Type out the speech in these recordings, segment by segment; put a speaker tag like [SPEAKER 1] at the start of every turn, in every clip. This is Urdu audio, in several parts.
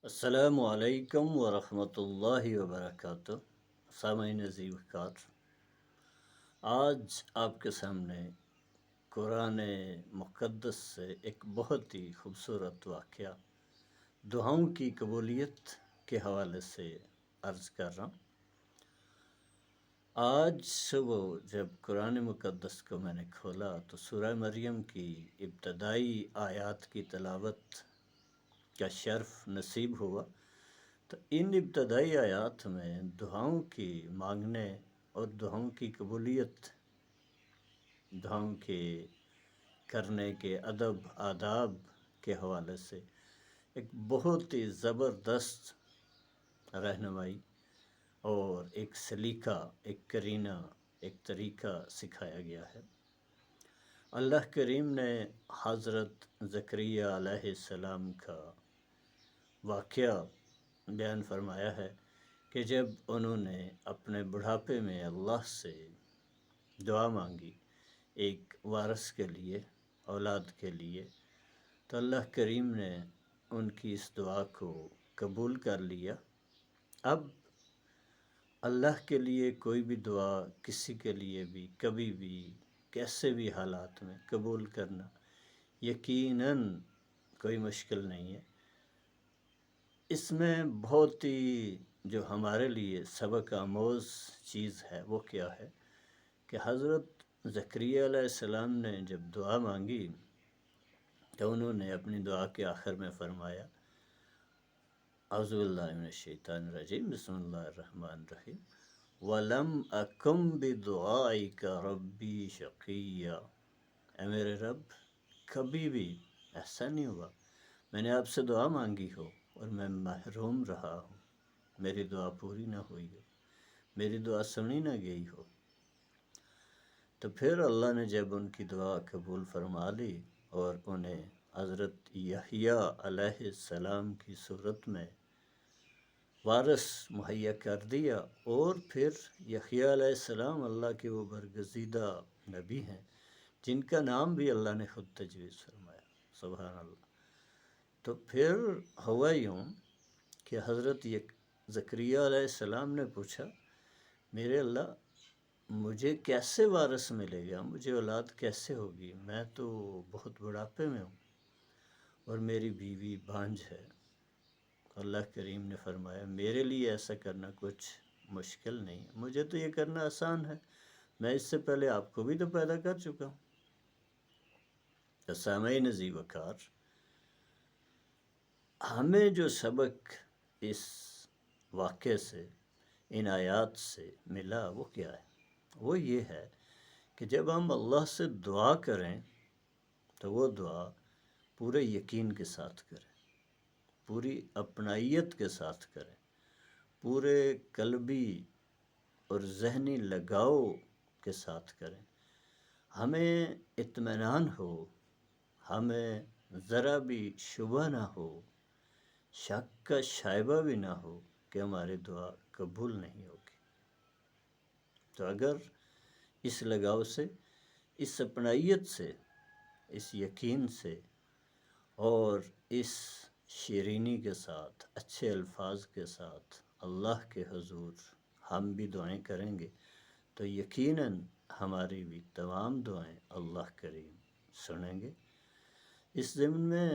[SPEAKER 1] السلام علیکم ورحمۃ اللہ وبرکاتہ۔ سامعین عزیز وقار، آج آپ کے سامنے قرآن مقدس سے ایک بہت ہی خوبصورت واقعہ دعاؤں کی قبولیت کے حوالے سے عرض کر رہا ہوں۔ آج صبح جب قرآن مقدس کو میں نے کھولا تو سورہ مریم کی ابتدائی آیات کی تلاوت کا شرف نصیب ہوا، تو ان ابتدائی آیات میں دعاؤں کی مانگنے اور دعاؤں کی قبولیت، دعاؤں کے کرنے کے ادب آداب کے حوالے سے ایک بہت ہی زبردست رہنمائی اور ایک سلیقہ، ایک کرینہ، ایک طریقہ سکھایا گیا ہے۔ اللہ کریم نے حضرت زکریا علیہ السلام کا واقعہ بیان فرمایا ہے کہ جب انہوں نے اپنے بڑھاپے میں اللہ سے دعا مانگی ایک وارث کے لیے، اولاد کے لیے، تو اللہ کریم نے ان کی اس دعا کو قبول کر لیا۔ اب اللہ کے لیے کوئی بھی دعا کسی کے لیے بھی کبھی بھی کیسے بھی حالات میں قبول کرنا یقیناً کوئی مشکل نہیں ہے۔ اس میں بہت ہی جو ہمارے لیے سبق آموز چیز ہے وہ کیا ہے کہ حضرت زکریا علیہ السلام نے جب دعا مانگی تو انہوں نے اپنی دعا کے آخر میں فرمایا، اعوذ باللہ من الشیطان الرجیم، بسم اللہ الرحمن الرحیم، وَلَمْ أَكُمْ بِدُعَائِكَ رَبِّي شَقِيًّا، اے میرے رب کبھی بھی ایسا نہیں ہوا میں نے آپ سے دعا مانگی ہو اور میں محروم رہا ہوں، میری دعا پوری نہ ہوئی ہو، میری دعا سنی نہ گئی ہو۔ تو پھر اللہ نے جب ان کی دعا قبول فرما لی اور انہیں حضرت یحییٰ علیہ السلام کی صورت میں وارث مہیا کر دیا، اور پھر یحییٰ علیہ السلام اللہ کے وہ برگزیدہ نبی ہیں جن کا نام بھی اللہ نے خود تجویز فرمایا، سبحان اللہ۔ تو پھر ہوا یوں کہ حضرت زکریا علیہ السلام نے پوچھا، میرے اللہ مجھے کیسے وارث ملے گا، مجھے اولاد کیسے ہوگی، میں تو بہت بڑھاپے میں ہوں اور میری بیوی بانجھ ہے۔ اللہ کریم نے فرمایا، میرے لیے ایسا کرنا کچھ مشکل نہیں ہے، مجھے تو یہ کرنا آسان ہے، میں اس سے پہلے آپ کو بھی تو پیدا کر چکا ہوں۔ تو سامعین عزیز وقار، ہمیں جو سبق اس واقعے سے، ان آیات سے ملا وہ کیا ہے؟ وہ یہ ہے کہ جب ہم اللہ سے دعا کریں تو وہ دعا پورے یقین کے ساتھ کریں، پوری اپنائیت کے ساتھ کریں، پورے قلبی اور ذہنی لگاؤ کے ساتھ کریں، ہمیں اطمینان ہو، ہمیں ذرا بھی شبہ نہ ہو، شک کا شائبہ بھی نہ ہو کہ ہماری دعا قبول نہیں ہوگی۔ تو اگر اس لگاؤ سے، اس اپنائیت سے، اس یقین سے اور اس شیرینی کے ساتھ، اچھے الفاظ کے ساتھ اللہ کے حضور ہم بھی دعائیں کریں گے تو یقیناً ہماری بھی تمام دعائیں اللہ کریم سنیں گے۔ اس ضمن میں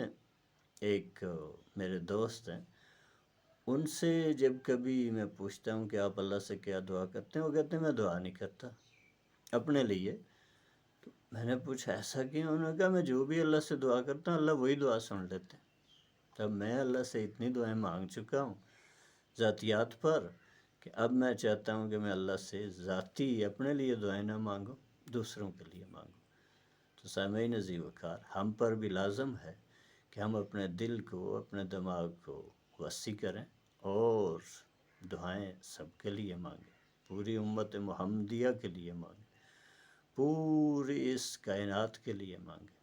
[SPEAKER 1] ایک میرے دوست ہیں، ان سے جب کبھی میں پوچھتا ہوں کہ آپ اللہ سے کیا دعا کرتے ہیں، وہ کہتے ہیں میں دعا نہیں کرتا اپنے لیے۔ تو میں نے پوچھا ایسا کیوں؟ انہوں نے کہا میں جو بھی اللہ سے دعا کرتا ہوں اللہ وہی دعا سن لیتے ہیں۔ تب میں اللہ سے اتنی دعائیں مانگ چکا ہوں ذاتیات پر کہ اب میں چاہتا ہوں کہ میں اللہ سے ذاتی اپنے لیے دعائیں نہ مانگوں، دوسروں کے لیے مانگوں۔ تو سامعین عزیز وقار، ہم پر بھی لازم ہے کہ ہم اپنے دل کو، اپنے دماغ کو وسیع کریں اور دعائیں سب کے لیے مانگیں، پوری امت محمدیہ کے لیے مانگیں، پوری اس کائنات کے لیے مانگیں،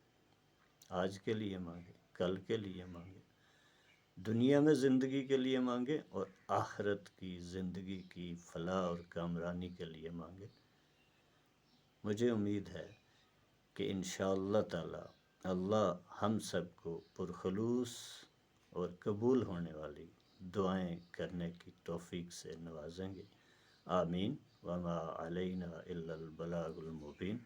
[SPEAKER 1] آج کے لیے مانگیں، کل کے لیے مانگیں، دنیا میں زندگی کے لیے مانگیں اور آخرت کی زندگی کی فلاح اور کامرانی کے لیے مانگیں۔ مجھے امید ہے کہ انشاءاللہ تعالی اللہ ہم سب کو پرخلوص اور قبول ہونے والی دعائیں کرنے کی توفیق سے نوازیں گے۔ آمین۔ وما علینا الا البلاغ المبین۔